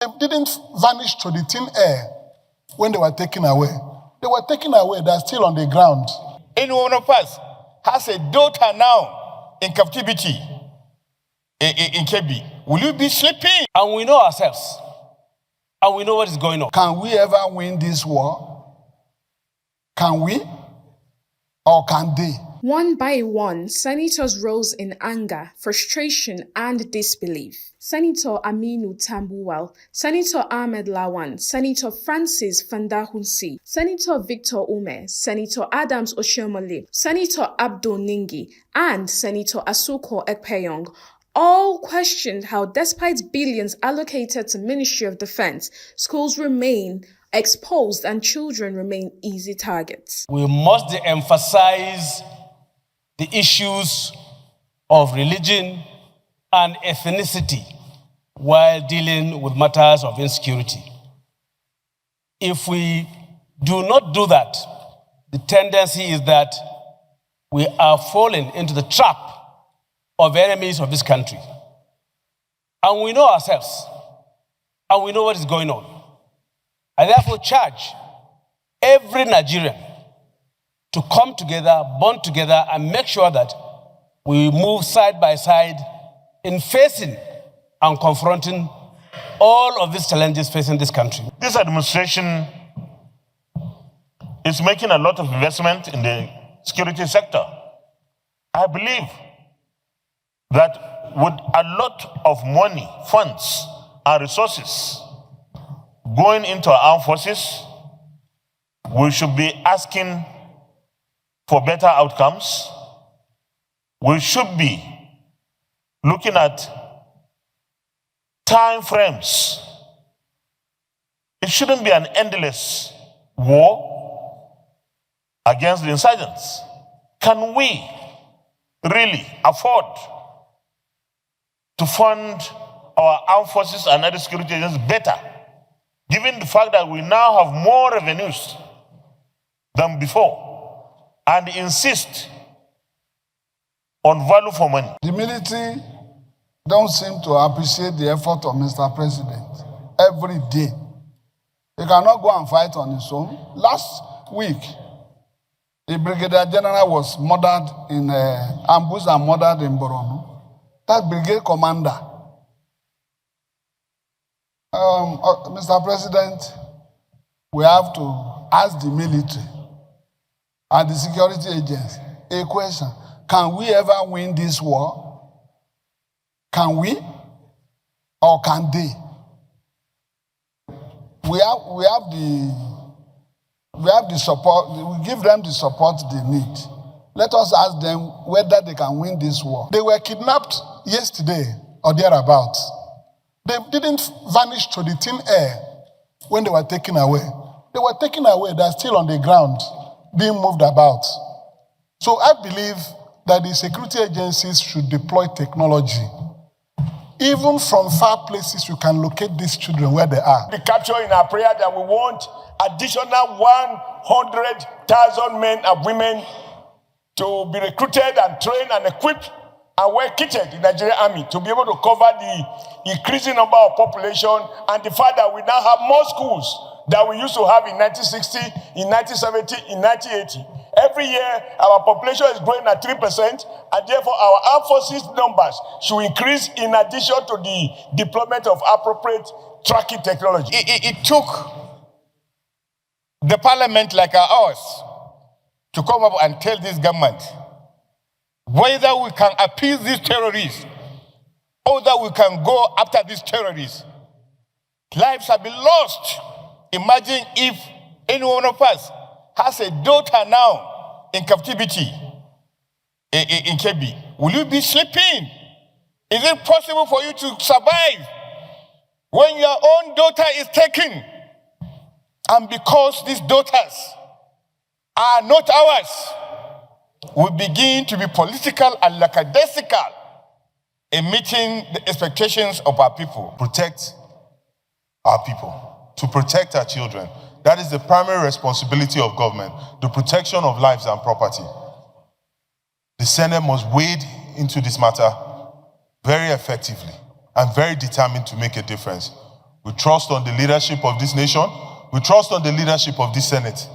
They didn't vanish to the thin air when they were taken away. They were taken away, they're still on the ground. Any one of us has a daughter now in captivity in Kebbi. Will you be sleeping? And we know ourselves. And we know what is going on. Can we ever win this war? Can we? Or can they? One by one, senators rose in anger, frustration, and disbelief. Senator Aminu Tambuwal, Senator Ahmad Lawan, Senator Francis Fadahunsi, Senator Victor Umeh, Senator Adams Oshiomhole, Senator Abdul Ningi, and Senator Asuquo Ekpenyong all questioned how, despite billions allocated to Ministry of Defense, schools remain exposed and children remain easy targets. We must emphasize the issues of religion and ethnicity while dealing with matters of insecurity. If we do not do that, the tendency is that we are falling into the trap of enemies of this country. And we know ourselves, and we know what is going on. I therefore charge every Nigerian to come together, bond together, and make sure that we move side by side in facing and confronting all of these challenges facing this country. This administration is making a lot of investment in the security sector. I believe that with a lot of money, funds, and resources going into our armed forces, we should be asking for better outcomes. We should be looking at time frames. It shouldn't be an endless war against the insurgents. Can we really afford to fund our armed forces and other security agencies better, given the fact that we now have more revenues than before, and insist on value for money? The military don't seem to appreciate the effort of Mr. President every day. He cannot go and fight on his own. Last week, the Brigadier General was murdered in ambush and murdered in Borno. That brigade commander, Mr. President, we have to ask the military and the security agents a question. Can we ever win this war? Can we? Or can they? We have the support, we give them the support they need. Let us ask them whether they can win this war. They were kidnapped yesterday or thereabouts. They didn't vanish to the thin air when they were taken away. They were taken away, they're still on the ground, being moved about. So I believe that the security agencies should deploy technology. Even from far places, you can locate these children where they are. We capture in our prayer that we want additional 100,000 men and women to be recruited and trained and equipped and well kitted in the Nigerian army to be able to cover the increasing number of population, and the fact that we now have more schools that we used to have in 1960, in 1970, in 1980. Every year, our population is growing at 3%, and therefore our armed forces numbers should increase in addition to the deployment of appropriate tracking technology. It took the parliament like ours to come up and tell this government whether we can appease these terrorists or that we can go after these terrorists. Lives have been lost. Imagine if any one of us has a daughter now in captivity in Kebbi. Will you be sleeping? Is it possible for you to survive when your own daughter is taken? And because these daughters are not ours, we begin to be political and lackadaisical in meeting the expectations of our people. Protect our people, to protect our children. That is the primary responsibility of government, the protection of lives and property. The Senate must wade into this matter very effectively and very determined to make a difference. We trust on the leadership of this nation. We trust on the leadership of this Senate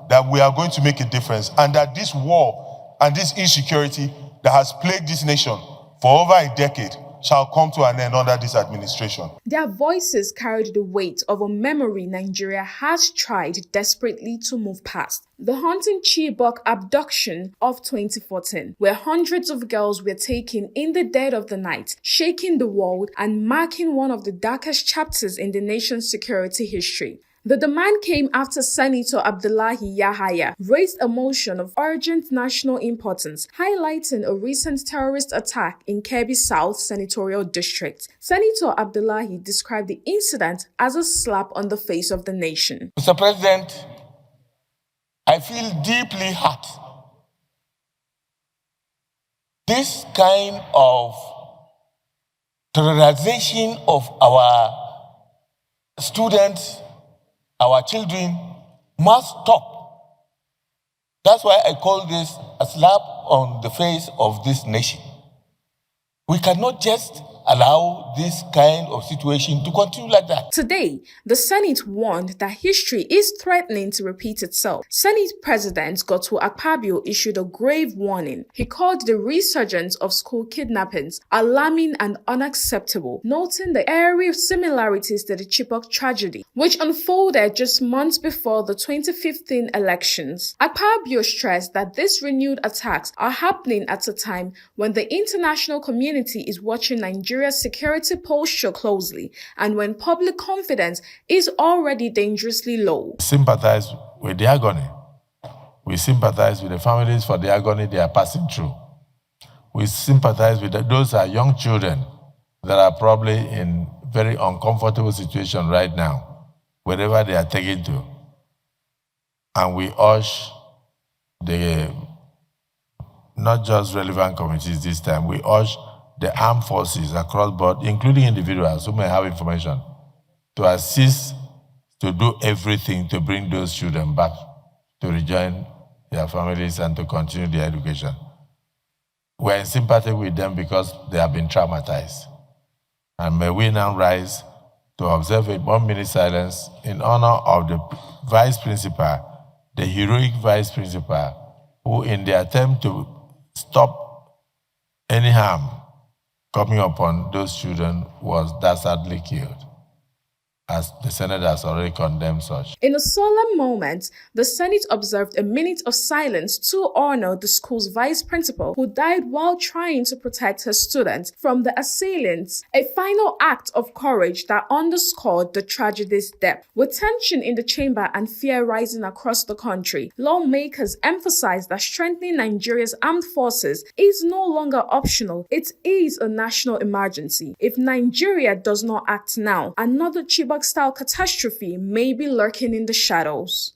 that we are going to make a difference, and that this war and this insecurity that has plagued this nation for over a decade shall come to an end under this administration. Their voices carried the weight of a memory Nigeria has tried desperately to move past. The haunting Chibok abduction of 2014, where hundreds of girls were taken in the dead of the night, shaking the world and marking one of the darkest chapters in the nation's security history. The demand came after Senator Abdullahi Yahaya raised a motion of urgent national importance, highlighting a recent terrorist attack in Kebbi South Senatorial District. Senator Abdullahi described the incident as a slap on the face of the nation. Mr. President, I feel deeply hurt. This kind of terrorization of our students, our children, must stop. That's why I call this a slap on the face of this nation. We cannot just allow this kind of situation to continue like that. Today, the Senate warned that history is threatening to repeat itself. Senate President Godswill Akpabio issued a grave warning. He called the resurgence of school kidnappings alarming and unacceptable, noting the eerie similarities to the Chibok tragedy, which unfolded just months before the 2015 elections. Akpabio stressed that these renewed attacks are happening at a time when the international community is watching Nigeria's security posture closely and when public confidence is already dangerously low. Sympathize with the agony. We sympathize with the families for the agony they are passing through. We sympathize with those are young children that are probably in very uncomfortable situation right now, wherever they are taken to. And we urge the not just relevant committees this time, we urge the armed forces across board, including individuals who may have information, to assist to do everything to bring those children back to rejoin their families and to continue their education. We're in sympathy with them because they have been traumatized. And may we now rise to observe a 1 minute silence in honor of the vice principal, the heroic vice principal, who in the attempt to stop any harm coming upon those children was dastardly killed, as the Senate has already condemned such. In a solemn moment, the Senate observed a minute of silence to honor the school's vice principal who died while trying to protect her students from the assailants, a final act of courage that underscored the tragedy's depth. With tension in the chamber and fear rising across the country, lawmakers emphasized that strengthening Nigeria's armed forces is no longer optional. It is a national emergency. If Nigeria does not act now, another Chibok-style catastrophe may be lurking in the shadows.